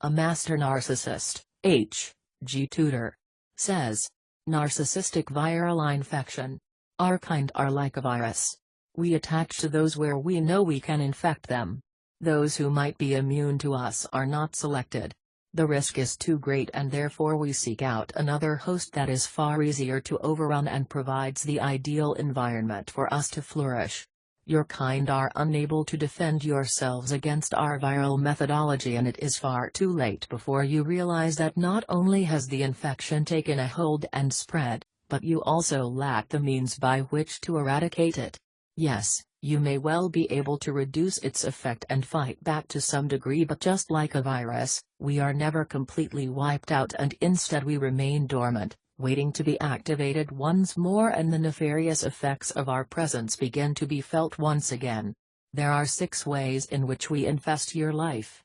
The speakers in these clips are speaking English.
A master narcissist, H.G. Tudor, says, "Narcissistic viral infection. Our kind are like a virus. We attach to those where we know we can infect them. Those who might be immune to us are not selected. The risk is too great and therefore we seek out another host that is far easier to overrun and provides the ideal environment for us to flourish. Your kind are unable to defend yourselves against our viral methodology, and it is far too late before you realize that not only has the infection taken a hold and spread, but you also lack the means by which to eradicate it. Yes, you may well be able to reduce its effect and fight back to some degree, but just like a virus, we are never completely wiped out and instead we remain dormant, waiting to be activated once more, and the nefarious effects of our presence begin to be felt once again. There are 6 ways in which we infest your life.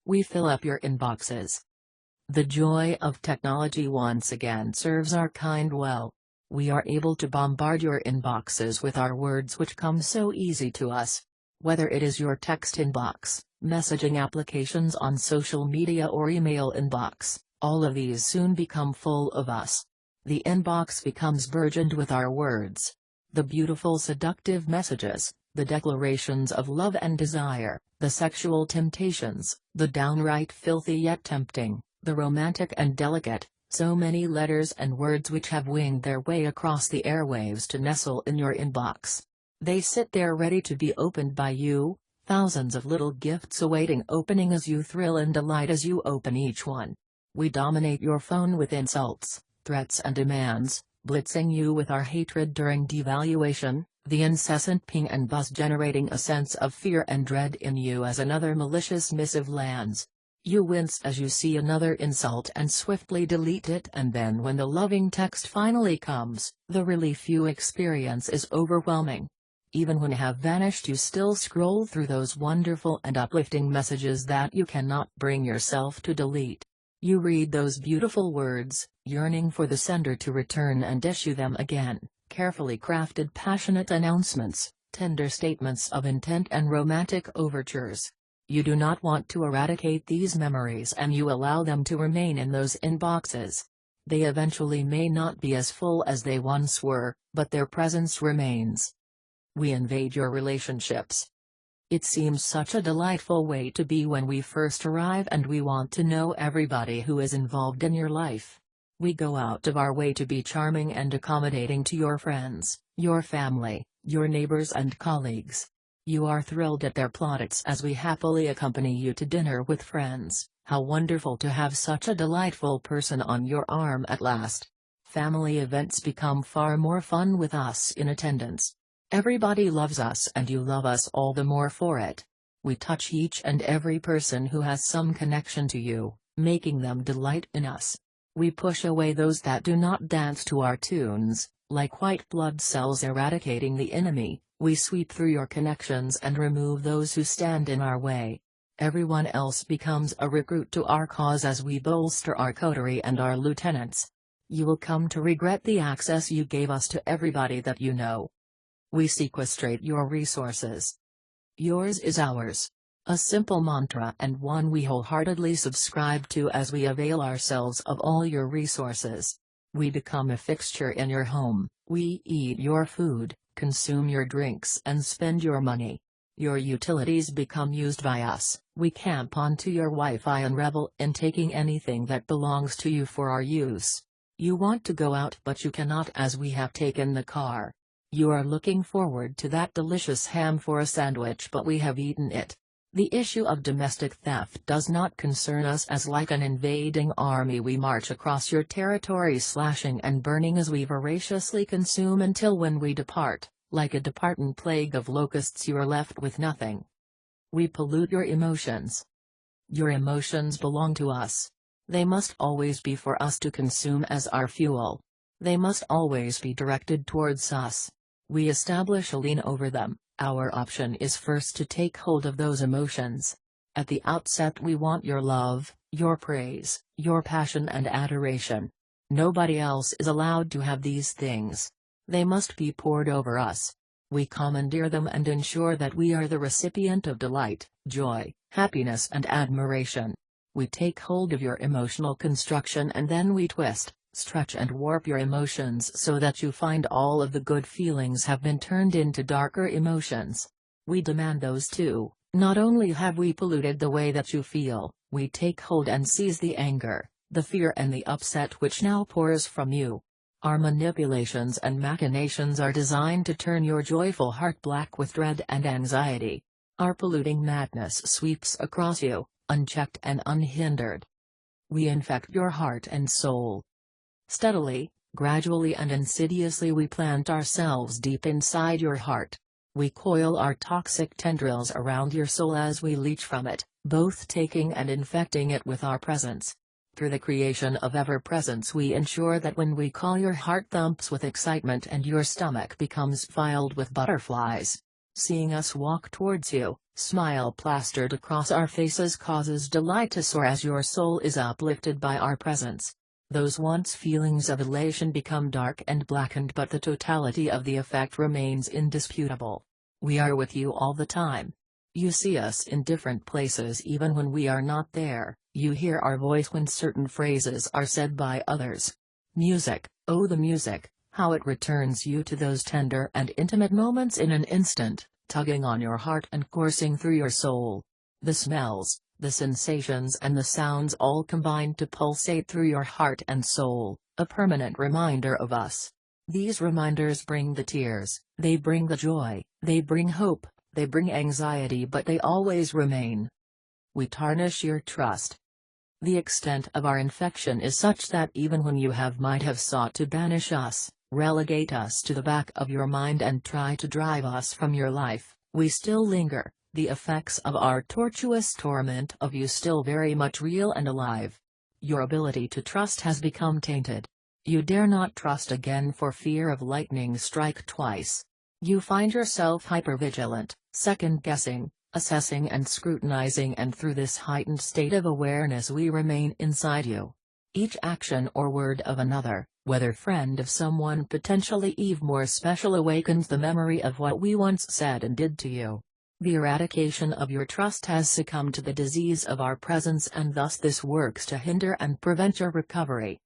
We fill up your inboxes. The joy of technology once again serves our kind well. We are able to bombard your inboxes with our words which come so easy to us. Whether it is your text inbox, messaging applications on social media or email inbox, all of these soon become full of us. The inbox becomes burgeoned with our words. The beautiful seductive messages, the declarations of love and desire, the sexual temptations, the downright filthy yet tempting, the romantic and delicate, so many letters and words which have winged their way across the airwaves to nestle in your inbox. They sit there ready to be opened by you, thousands of little gifts awaiting opening as you thrill and delight as you open each one. We dominate your phone with insults, threats and demands, blitzing you with our hatred during devaluation, the incessant ping and buzz generating a sense of fear and dread in you as another malicious missive lands. You wince as you see another insult and swiftly delete it, and then when the loving text finally comes, the relief you experience is overwhelming. Even when have vanished, you still scroll through those wonderful and uplifting messages that you cannot bring yourself to delete. You read those beautiful words, yearning for the sender to return and issue them again, carefully crafted passionate announcements, tender statements of intent and romantic overtures. You do not want to eradicate these memories and you allow them to remain in those inboxes. They eventually may not be as full as they once were, but their presence remains. We invade your relationships. It seems such a delightful way to be when we first arrive, and we want to know everybody who is involved in your life. We go out of our way to be charming and accommodating to your friends, your family, your neighbors and colleagues. You are thrilled at their plaudits as we happily accompany you to dinner with friends. How wonderful to have such a delightful person on your arm at last. Family events become far more fun with us in attendance. Everybody loves us and you love us all the more for it. We touch each and every person who has some connection to you, making them delight in us. We push away those that do not dance to our tunes, like white blood cells eradicating the enemy. We sweep through your connections and remove those who stand in our way. Everyone else becomes a recruit to our cause as we bolster our coterie and our lieutenants. You will come to regret the access you gave us to everybody that you know. We sequestrate your resources. Yours is ours. A simple mantra, and one we wholeheartedly subscribe to as we avail ourselves of all your resources. We become a fixture in your home. We eat your food, consume your drinks and spend your money. Your utilities become used by us. We camp onto your Wi-Fi and revel in taking anything that belongs to you for our use. You want to go out but you cannot as we have taken the car. You are looking forward to that delicious ham for a sandwich but we have eaten it. The issue of domestic theft does not concern us as like an invading army we march across your territory slashing and burning as we voraciously consume until when we depart, like a departing plague of locusts you are left with nothing. We pollute your emotions. Your emotions belong to us. They must always be for us to consume as our fuel. They must always be directed towards us. We establish a lien over them. Our option is first to take hold of those emotions. At the outset we want your love, your praise, your passion and adoration. Nobody else is allowed to have these things. They must be poured over us. We commandeer them and ensure that we are the recipient of delight, joy, happiness and admiration. We take hold of your emotional construction and then we twist, stretch and warp your emotions so that you find all of the good feelings have been turned into darker emotions. We demand those too. Not only have we polluted the way that you feel, we take hold and seize the anger, the fear and the upset which now pours from you. Our manipulations and machinations are designed to turn your joyful heart black with dread and anxiety. Our polluting madness sweeps across you, unchecked and unhindered. We infect your heart and soul. Steadily, gradually and insidiously we plant ourselves deep inside your heart. We coil our toxic tendrils around your soul as we leech from it, both taking and infecting it with our presence. Through the creation of ever-presence we ensure that when we call your heart thumps with excitement and your stomach becomes filled with butterflies. Seeing us walk towards you, smile plastered across our faces causes delight to soar as your soul is uplifted by our presence. Those once feelings of elation become dark and blackened, but the totality of the effect remains indisputable. We are with you all the time. You see us in different places even when we are not there, you hear our voice when certain phrases are said by others. Music, oh the music, how it returns you to those tender and intimate moments in an instant, tugging on your heart and coursing through your soul. The smells, the sensations and the sounds all combine to pulsate through your heart and soul, a permanent reminder of us. These reminders bring the tears, they bring the joy, they bring hope, they bring anxiety, but they always remain. We tarnish your trust. The extent of our infection is such that even when you might have sought to banish us, relegate us to the back of your mind and try to drive us from your life, we still linger. The effects of our tortuous torment of you still very much real and alive. Your ability to trust has become tainted. You dare not trust again for fear of lightning strike twice. You find yourself hypervigilant, second-guessing, assessing and scrutinizing, and through this heightened state of awareness we remain inside you. Each action or word of another, whether friend of someone potentially even more special, awakens the memory of what we once said and did to you. The eradication of your trust has succumbed to the disease of our presence, and thus this works to hinder and prevent your recovery.